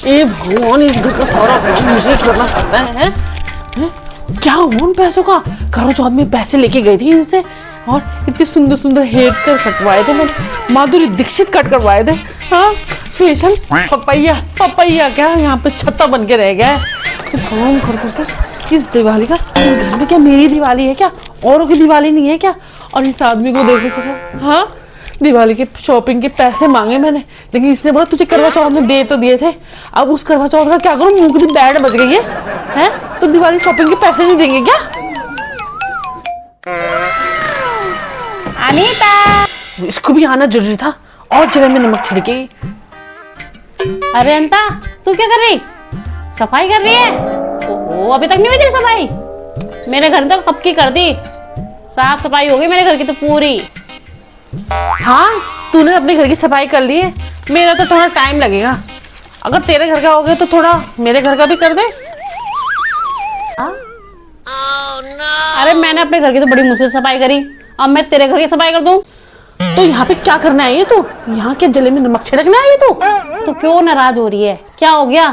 ए भगवान, इस घर का सारा काम मुझे करना पड़ता है, हैं? क्या उन पैसों का? करो चौथ में पैसे लेके गई थी इनसे और इतने सुंदर सुंदर हेयर कट कटवाए थे, मैंने माधुरी दीक्षित कट करवाए थे। हाँ, फेशियल पपैया पपैया क्या यहाँ पे छत्ता बन के रह गया है। तो काम कर इस दिवाली का, इस घर में क्या मेरी दिवाली है क्या, औरों की दिवाली नहीं है क्या? और इस आदमी को देखो तो, हाँ दिवाली के शॉपिंग के पैसे मांगे मैंने, लेकिन इसने बोला तुझे करवा चौथ में दे तो दिए थे, अब उस करवा चौथ का क्या करूं, मुंह की बैंड बज गई है, हैं? तो दिवाली शॉपिंग के पैसे नहीं देंगे क्या? अनीता, इसको भी आना जरूरी था, और जगह में नमक छिड़केगी। अरे अनिता, तू क्या कर रही? सफाई कर रही है? ओहो, अभी तक नहीं हुई तेरी सफाई? मेरे घर तो कब की कर दी, साफ सफाई हो गई मेरे घर की तो पूरी। हाँ, तूने अपने घर की सफाई कर ली है, मेरा तो थोड़ा टाइम लगेगा। अगर तेरे घर का हो गया तो थोड़ा मेरे घर का भी कर दे। अरे मैंने अपने घर की तो बड़ी मुश्किल सफाई करी, अब मैं तेरे घर की सफाई कर दूं? तो यहाँ पे क्या करना है ये तू? यहाँ के जले में नमक छिड़कना है ये तू? तो क्यों नाराज हो रही है? क्या हो गया?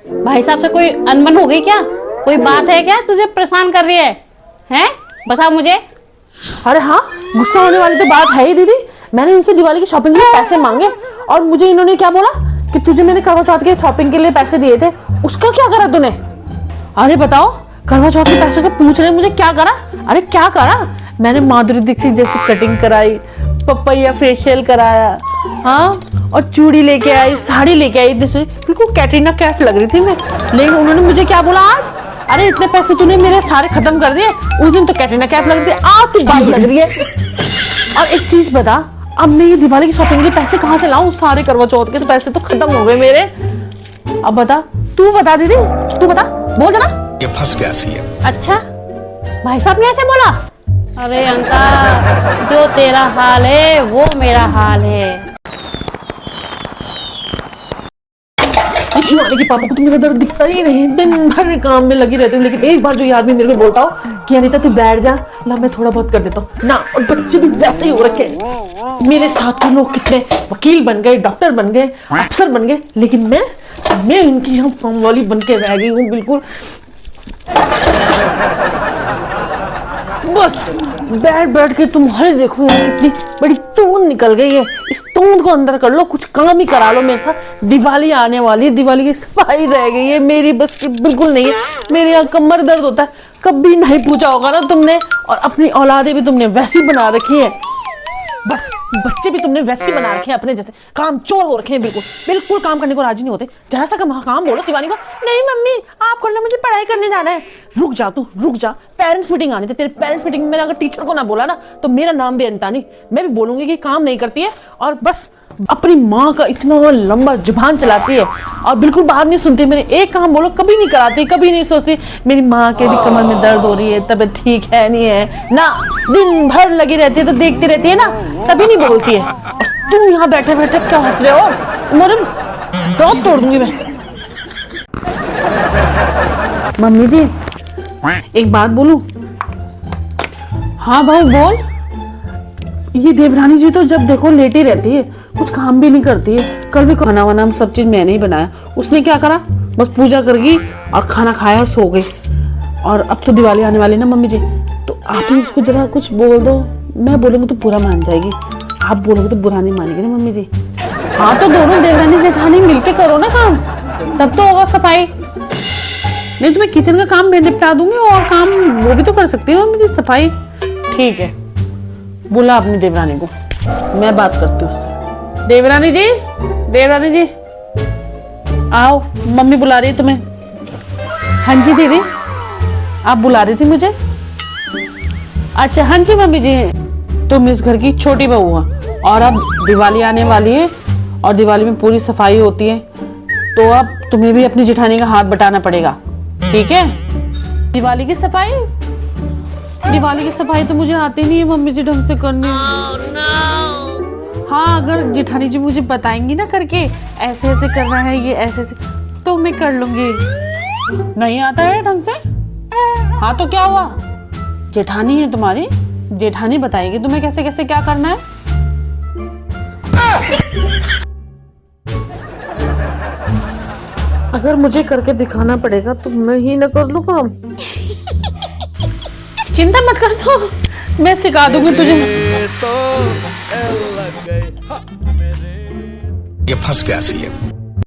भाई साहब से कोई अनबन हो गई क्या? कोई बात है क्या तुझे परेशान कर रही है? हैं? बता मुझे। अरे हाँ, गुस्सा होने वाली तो बात है ही दीदी। मैंने इनसे दिवाली की शॉपिंग के लिए पैसे मांगे और मुझे इन्होंने क्या बोला कि तुझे मैंने करवा चौथ के शॉपिंग के लिए पैसे दिए थे, उसका क्या करा तूने? अरे बताओ, करवा चौथ के पैसों का पूछ रहे मुझे क्या करा? अरे क्या करा? मैंने माधुरी दीक्षित जैसी कटिंग कराई, पपैया फेशियल कराया, हाँ, और चूड़ी लेके आई, साड़ी लेके आई, बिल्कुल कैटरीना कैफ लग रही थी मैं। लेकिन उन्होंने मुझे क्या बोला आज? अरे इतने पैसे तूने मेरे सारे खत्म कर दिए, उस दिन तो कैटरीना कैफ लग रही थी, आज तू बात लग रही है। और एक चीज बता, अब मैं ये दिवाली की शॉपिंग के पैसे कहाँ से लाऊं? सारे करवा चौथ के तो पैसे तो खत्म हो गए मेरे। अब बता, तू बता दीदी, तू बता, बोल देना। ये फंस गया सी है। अच्छा, भाई साहब ने ऐसे बोला? अरे अंका, जो तेरा हाल है वो मेरा हाल है। शिवानी के पापा को तो मेरा दर्द दिखता ही नहीं, दिन भर काम में लगी रहती हूँ, लेकिन एक बार जो ये आदमी मेरे को बोलता हो कि अनीता तू बैठ जा, ला मैं थोड़ा बहुत कर देता हूँ ना। और बच्चे भी वैसे ही हो रखे हैं। मेरे साथ के लोग कितने वकील बन गए, डॉक्टर बन गए, अफसर बन गए, लेकिन मैं इनकी यहाँ काम वाली बन के रह गई हूँ बिल्कुल। बस बैठ बैठ के तुम्हारे देखो यार कितनी बड़ी तूंद निकल गई है, इस तूंद को अंदर कर लो, कुछ काम ही करा लो मेरे साथ। दिवाली आने वाली, दिवाली की सफाई रह गई है, मेरी बस की बिल्कुल नहीं है। मेरे यहाँ कमर दर्द होता है, कभी नहीं पूछा होगा ना तुमने, और अपनी औलादे भी तुमने वैसी बना रखी है, बस बच्चे भी तुमने वैसे ही बना रखे हैं अपने जैसे, काम चोर हो रखे हैं, बिल्कुल बिल्कुल काम करने को राजी नहीं होते। जरा सा काम बोलो शिवानी को, नहीं मम्मी आप कर लो, मुझे पढ़ाई करने जाना है। रुक जा तू, रुक जा, पेरेंट्स मीटिंग आनी थी, तेरे पेरेंट्स मीटिंग में मैंने अगर टीचर को ना बोला ना तो मेरा नाम भी अनिता नहीं, मैं भी बोलूंगी कि काम नहीं करती है और बस अपनी माँ का इतना लंबा जुबान चलाती है और बिल्कुल बात नहीं सुनती। मेरे एक काम बोलो कभी नहीं कराती, कभी नहीं सोचती मेरी माँ के भी कमर में दर्द हो रही है, तबीयत ठीक है नहीं है ना, दिन भर लगी रहती है तो देखती रहती है ना, तभी नहीं बोलती है। और तुम यहाँ बैठे बैठे क्या हंस रहे हो? मेरे दांत तोड़ दूंगी मैं। मम्मी जी एक बात बोलूं? हाँ भाई बोल। ये देवरानी जी तो जब देखो लेटी रहती है, कुछ काम भी नहीं करती है। कल भी खाना वाना सब चीज मैंने ही बनाया, उसने क्या करा, बस पूजा कर गई और खाना खाया और सो गई। और अब तो दिवाली आने वाली ना मम्मी जी, तो आप ही उसको जरा कुछ बोल दो। मैं बोलूंगी तो पूरा मान जाएगी, आप बोलोगे तो बुरा नहीं मानेगी ना मम्मी जी। हाँ तो दोनों देवरानी जेठानी मिलके करो ना काम, तब तो होगा सफाई। नहीं तो मैं किचन का काम मैं निपटा दूंगी और काम वो भी तो कर सकती हूँ मम्मी जी, सफाई। ठीक है, बुला अपनी देवरानी को, मैं बात करती हूँ उससे। देवरानी जी, देवरानी जी आओ, मम्मी बुला रही है तुम्हें। हाँ जी दीदी, आप बुला रही थी मुझे? अच्छा हाँ जी मम्मी जी, तुम इस घर की छोटी बहू हो और अब दिवाली आने वाली है और दिवाली में पूरी सफाई होती है, तो अब तुम्हें भी अपनी जेठानी का हाथ बटाना पड़ेगा, ठीक है? दिवाली की सफाई, दिवाली की सफाई तो मुझे आती नहीं है मम्मी जी ढंग से करनी। हाँ अगर जेठानी जी मुझे बताएंगी ना करके ऐसे ऐसे करना है, ये ऐसे ऐसे, तो मैं कर लूंगी। नहीं आता है ढंग से? हाँ तो क्या हुआ, जेठानी है तुम्हारी, जेठानी बताएगी तुम्हें कैसे कैसे क्या करना है। अगर मुझे करके दिखाना पड़ेगा तो मैं ही ना कर लूँ काम। चिंता मत कर, तो मैं सिखा दूंगी तुझे। ये फंस गया सी